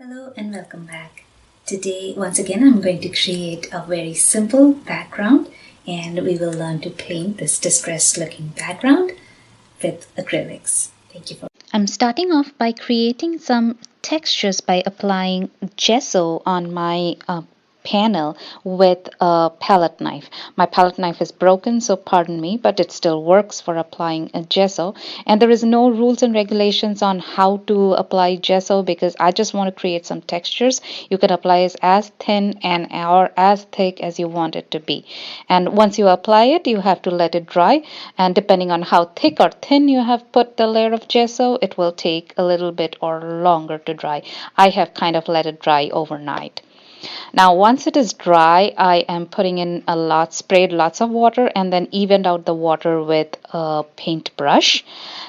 Hello and welcome back. Today, once again, I'm going to create a very simple background and we will learn to paint this distressed looking background with acrylics. I'm starting off by creating some textures by applying gesso on my panel with a palette knife. My palette knife is broken, so pardon me, but it still works for applying a gesso. And there is no rules and regulations on how to apply gesso because I just want to create some textures. You can apply it as thin and or as thick as you want it to be. And once you apply it, you have to let it dry. And depending on how thick or thin you have put the layer of gesso, it will take a little bit or longer to dry. I have kind of let it dry overnight. Now, once it is dry, I am putting in sprayed lots of water and then evened out the water with a paintbrush.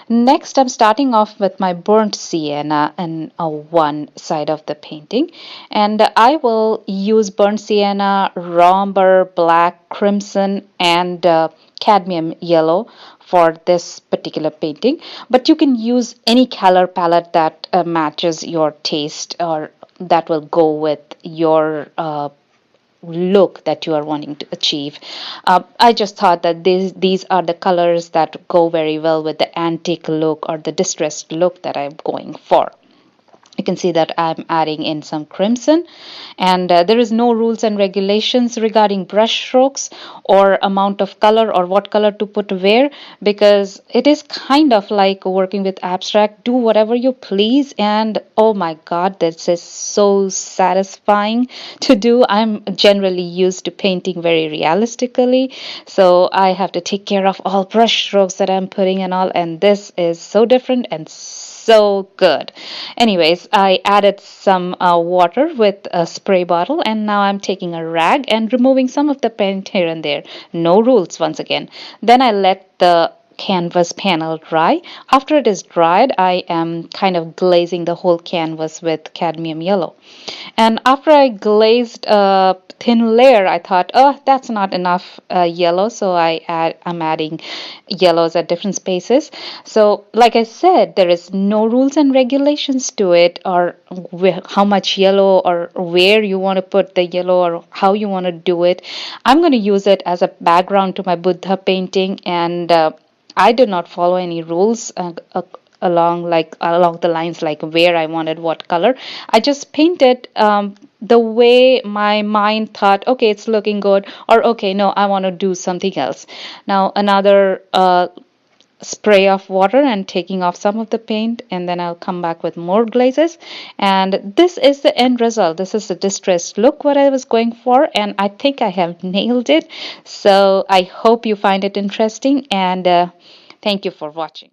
Next, I'm starting off with my burnt sienna on one side of the painting. And I will use burnt sienna, raw umber, black, crimson, and cadmium yellow for this particular painting. But you can use any color palette that matches your taste or that will go with your look that you are wanting to achieve. I just thought that these are the colors that go very well with the antique look or the distressed look that I'm going for. You can see that I'm adding in some crimson, and there is no rules and regulations regarding brush strokes or amount of color or what color to put where, because it is kind of like working with abstract. Do whatever you please, and oh my god, this is so satisfying to do. I'm generally used to painting very realistically, so I have to take care of all brush strokes that I'm putting and all, and this is so different and so good. Anyways, I added some water with a spray bottle, and now I'm taking a rag and removing some of the paint here and there. No rules once again. Then I let the canvas panel dry. After it is dried, I am kind of glazing the whole canvas with cadmium yellow. And after I glazed a thin layer, I thought, oh, that's not enough yellow, so I'm adding yellows at different spaces. So like I said, there is no rules and regulations to it, or how much yellow or where you want to put the yellow or how you want to do it. I'm going to use it as a background to my Buddha painting, and I did not follow any rules along the lines like where I wanted what color. I just painted the way my mind thought, okay, it's looking good, or okay, no, I want to do something else. Now another spray of water and taking off some of the paint, and then I'll come back with more glazes, and this is the end result. This is the distressed look what I was going for, and I think I have nailed it. So I hope you find it interesting, and thank you for watching.